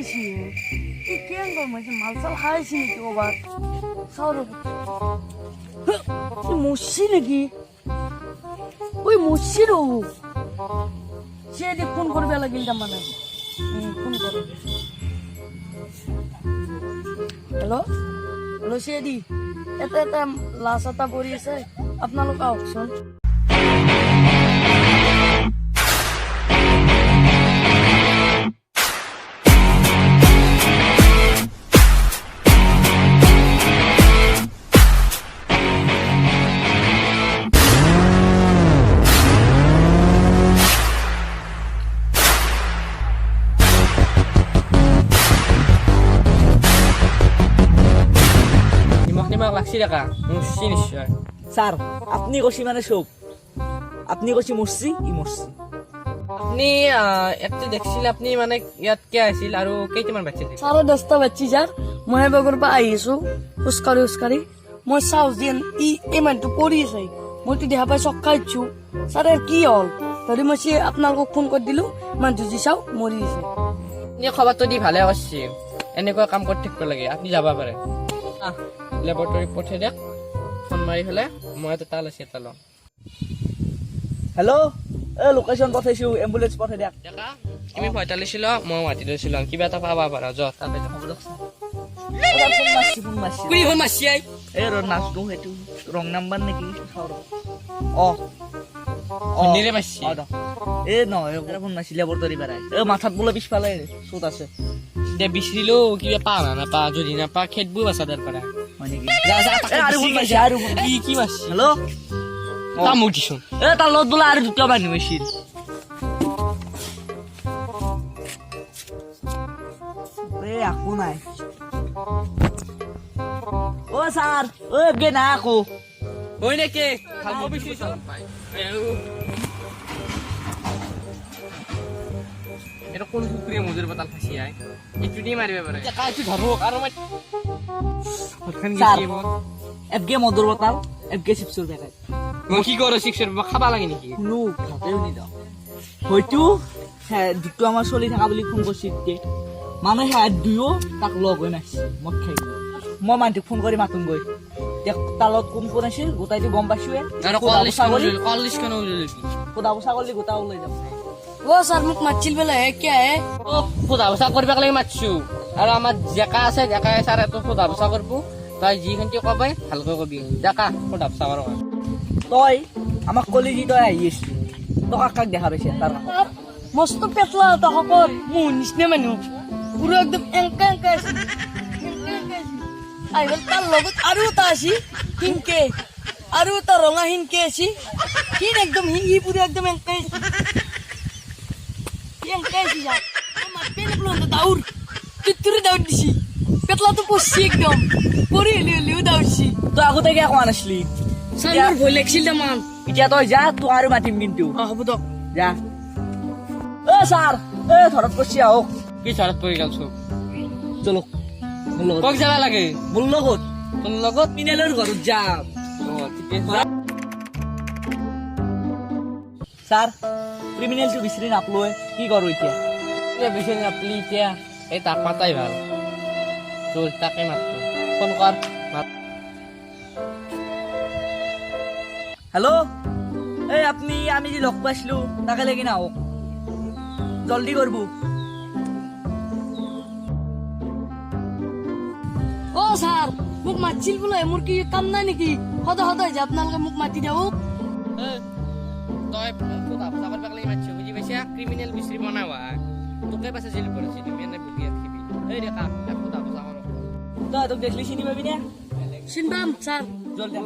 আছি কি কেন গো মই মাল চাল খাইছি নেকি ওবার চাউর মরছি নাকি ওই মরছি রো সে দিয়ে ফোন করবে লাগিল মানে ফোন করবে হ্যালো হ্যালো সেদি এটা এটা লাশ এটা পৰি আছে আপোনালোক আহকচোন লাগছি দেখা মুসছি নিশ্চয় স্যার আপনি কষি মানে সব আপনি কষি মরছি ই মরছি আপনি একটু দেখছিল আপনি মানে ইয়াত কে আছিল আৰু কেইটামান বাচ্চা আছিল 10:30 বাচ্চি যাৰ মই বগৰ পৰা আহিছো খোজকাঢ়ি মই চাও যেন এই মানুহটো পৰি আছে মইতো দেখা পাই চক খাইছো ছাৰ কি হ'ল ধৰি মই আপোনালোকক ফোন কৰি দিলো মানুহটো যি চাও মৰি আছে আপুনি খবৰটো দি ভালে কৰিছে এনেকুৱা কাম কৰি থাকিব লাগে আপুনি যাব পাৰে লেবৰেটৰী পঠাই দিয়ক ফোন মাৰি পেলাই মই এটা লৈছে এটা লওঁ হেল্ল' লোকেশ্যন পঠাইছো এম্বুলেন্স পঠাই দিয়ক ডেকা তুমি 45 মই মাতি লৈছিলো কিবা এটা পাবা পাৰা যত তাতে ফোন মাৰছি এই নাচটো সেইটো ৰং নাম্বাৰ নেকি নিৰে মাৰছি এই নহয় ফোন মাৰছি লেবৰেটৰী পাৰাই মাথাত বোলে পিছফালে চোট আছে দে বিচৰিলো কিবা পা নাপা যদি নাপা খেতবোৰ বাচাদাৰ পাৰা হয় নেকি কি মাৰছি হেল্ল' তামোক দিছোন তাৰ লগত বোলে আৰু দুটা মানুহ আছিল একো নাই ছাৰ গে নাই আকৌ হয় নেকি এটা কোন কুকুৰে মজুৰ বতাল ফাঁচি আয় এইটো দি মাৰিব পাৰে কাইটো ধৰক আৰু মই এফগে মদুৰ বতাল এফগে চিপছৰ পেকেট মই কি কৰো চিক্সৰ খাবা লাগে নেকি কোনো ভাতেও নিদিওঁ হয়তো দুটো আমাৰ চলি থকা বুলি ফোন কৰিছে এতিয়া মানে সেয়া দুয়ো তাক লগ হৈ নাছিল মদ খাই মই মানুহটোক ফোন কৰি মাতোঁগৈ তাৰ লগত কোন কোন আছিল গোটাইটো গম পাইছোৱে সোধা পোছা কৰিলে গোটা ওলাই যাব অ ছাৰ মোক মাতছিল বোলে কি আহে সোধা পোছা কৰিব লাগে মাতিছো আৰু আমাৰ জেকা আছে জেকাই ছাৰ এইটো সোধা পোছা কৰিব তই যিখিনি কবাই ভালকৈ কবি জেকা সোধা পোছা কৰ তই আমাক কলি যি তই আহি আহিছিলি তই কাক দেখা পাইছে তাৰ মস্ত পেটলা এটা শকত মোৰ নিচিনা মানুহ পুৰা একদম এংকা আছে আহিল তাৰ লগত আৰু এটা আছে হিনকে আৰু এটা ৰঙা হিনকে আছে হিন একদম ই পুৰা একদম এংকা আছে যা মাতবে না দাউৰ তুতুৰি দাউৰ দিছি পেটলাটো পচি একদম পৰি হেলিও দাউৰছি তই আগতে কিয় কোৱা নাছিলি ছাৰ মোৰ ভয় লাগিছিল তামান এতিয়া তই যা তোক আৰু মাতিম কিন্তু হ'ব দক যা ছাৰ ধৰত পচি আহক কি চাৰত পৰি গেল চব চলো কক যাবা লাগে মোৰ লগত তোৰ লগত মিনেলৰ ঘৰত যাম ছাৰ ক্ৰিমিনেলটো বিচাৰি নাপলোৱে কি কৰো এতিয়া বিচাৰি নাপলি এতিয়া এই তাক মাতাই ভাল তোৰ তাকে মাতটো ফোন কৰ হেল্ল' আপুনি আমি যে লগ পাইছিলো তাকে লাগি নাহক জলদি কৰব অ ছাৰ মোক মাতিছিল বোলে মোৰ কি কাম নাই নেকি সদায় যে আপোনালোকে মোক মাতি দিয়ক তই সোধা পোছা কৰিব লাগে মাতিছো বুজি পাইছা ক্ৰিমিনেল বিচাৰি বনাবা তোকে পাছে জেল পৰিছে তুমি এনে বহি আছিবি এই দেখা সোধা পোছা কৰ তই তোক দেখলি চিনি পাবি নে চিন্তাম ছাৰ জলদি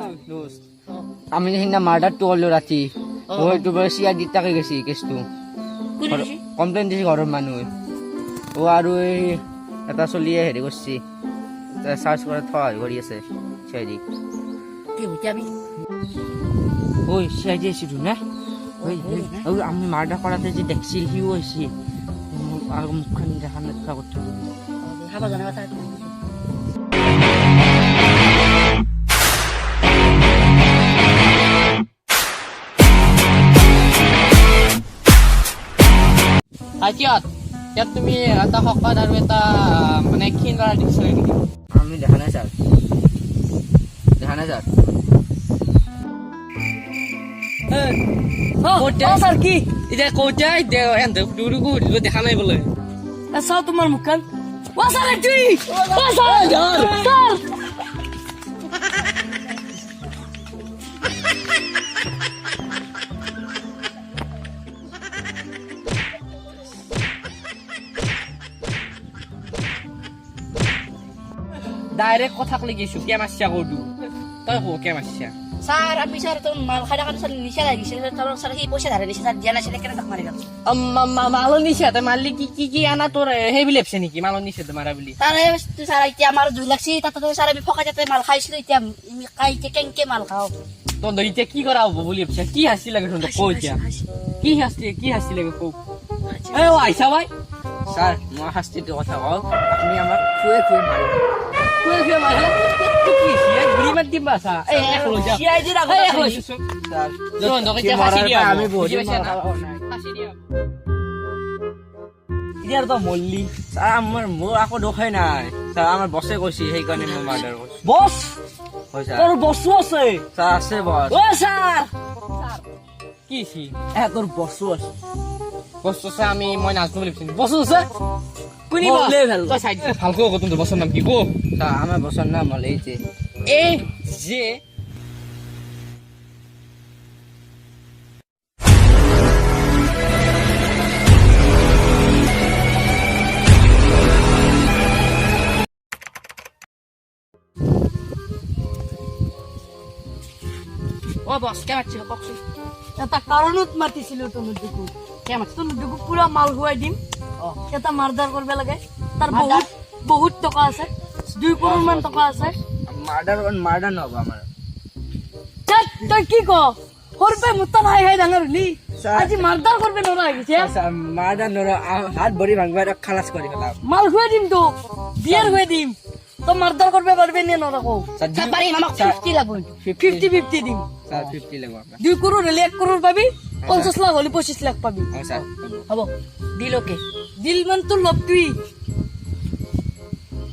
আমি সেইদিনা মাৰ্ডাৰটো কৰিলো ৰাতি হয়তো চিয়া দি তাকে গেছি কেছটো কমপ্লেইন দিছে ঘৰৰ মানুহে আৰু এই এটা চলিয়ে হেৰি কৰিছে চাৰ্চ কৰাত সহায় কৰি আছে চিআইডি ঐ চিআইডি আছিলো না আমি মাৰ্ডাৰ কৰাতে যে দেখছিল সিও হৈছে আৰু মুখখন দেখা নেদেখা কথা খাব জনা কথা হাইটিয়াত ইয়াত তুমি এটা শকত আৰু এটা মানে ক্ষীণ ল'ৰা দেখিছিলা নেকি? আমি দেখা নাই ছাৰ, দেখা নাই ছাৰ। স্যার কি এতিয়া কওঁতে এহেঁতে দুয়োকো সুধিব দেখা নাই বোলে। চাও তোমার মুখখান। ও স্যার তুই ও স্যার স্যার ডাইৰেক্ট কথা কলে গেছো কে মাৰছা কৌটো তই কো কে মাৰছা স্যার আমি স্যার তো মাল খাই থাকা স্যার নিচে লাগিছে তোর স্যার সেই পয়সা ধারে দিছে স্যার দিয়া নাছিলে কেন তাক মারি যাচ্ছে মালৰ নিচে তই মাৰলি কি আনা তোৰ সেই বুলি ভাবছে নেকি মালৰ নিচে তই মাৰা বুলি তারে স্যার এতিয়া আমার 2 লাখ তাতে তো স্যার আমি ফকা যাতে মাল খাইছিল এতিয়া খাইতে কেনকে মাল খাও তই এতিয়া কি কৰা হ'ব বুলি ভাবছা কি হাসি লাগে তই কও এতিয়া কি হাসি লাগে কও এ ও আইছা ভাই ছাৰ মই শাস্তিটোৰ কথা কওঁ, আপুনি আমাক খুৱে মাৰে। তুই মাৰা কি গুৰি মাত দিবা চা এ এক লৈ যা সিআই দি ৰাখো এক লৈ চোন ছাৰ জন দকে সি ফাঁসি মৰাৰ দিয়া পৰা আমি বহুত বুজি দিন পাইছা না? মৰা নাই। ফাঁসি দিয়া এতিয়া তো মল্লি ছাৰ মোৰ আকৌ দোষেই নাই ছাৰ, আমাৰ বছে কৈছে সেইকাৰণে মই মাৰ্ডাৰ কৰিছোঁ। বস হয় ছাৰ, তোৰ বসু আছে ছাৰ আছে বছ। ও স্যার কি সি তোর বসু আছে বস্তু আছে মই নাজনো বুলি ভাবছিলো বস্তু আছে কোনিবা মলে ভাল। তই চাই ভালকৈ কওঁ তোৰ বছৰ নাম কি কো ছাৰ আমাৰ বছৰ নাম হ'ল এই যে এ যে ও বস কে মারছিল ককসু এটা কারণত মাতিছিল তুমি দুকু কে মারছিল তুমি দুকু পুরা মাল খুয়াই দিম এটা মারদার করবে লাগে তার বহুত বহুত টাকা আছে 2 করোড় মান টাকা আছে মাৰ্ডাৰ নহ'ব আমাৰ। তুই কি ক কৰবে মুত্তা ভাই হাই ডাঙৰ হলি স্যাৰ। আজি মাৰদাৰ কৰবে নৰা গেছে ছাৰ মাৰ্ডাৰ নৰা হাত ভৰি ভাঙিব খালাচ কৰি পেলাম। মাল খুয়াই দিম তো বিয়ার খুয়াই দিম তো মারদার করবে পারবে নি নরা কো স্যার বাড়ি আমাক 50 লাগবে 50-50 দিম ছাৰ 50 লাগিব আপোনাক। 2 কৰোড় হলে 1 কৰোড় পাবি 50 লাখ হলে 25 লাখ পাবি হয় ছাৰ, হবো দিল ওকে দিল মান তো লব তুই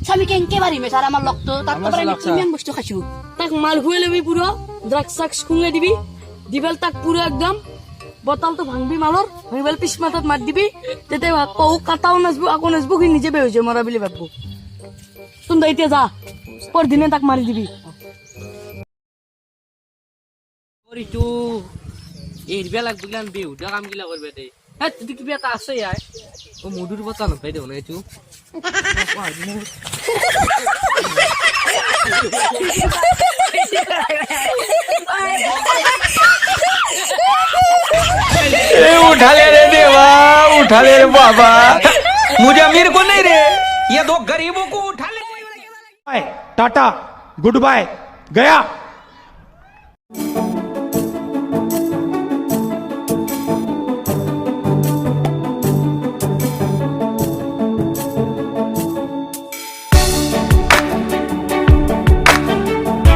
স্বামী কেনকে মারিমে স্যার আমার লক্ত তার আমার পরে আমি লক্ত। কিমান বস্তু খাইছো তাক মাল খুয়াই লবি পুরো ড্রাগস সাক্স খুঙে দিবি দিবেল তাক পুরো একদম বটল তো ভাঙবি মালর ভাঙিবেল পিছ মাথাত মার দিবি তেতে কৌ কাটাও নাচবো আকৌ নাচবো কি নিজে বেহৈছে মরা বুলি ভাববো তুম এতিয়া যা পরদিনে তাক মারি দিবি তোৰ ইটো এৰিবা লাগব গিলান বেহুদা কাম গিলা কৰবে দে হে তুই কিবা এটা আছে ইয়াৰ ও মুডুৰ বতা নপাই দেও না এইটো उठा ले रे देवा, उठा ले रे बाबा, मुझे अमीर को नहीं रे, ये दो गरीबों को उठा ले। टाटा गुड बाय गया।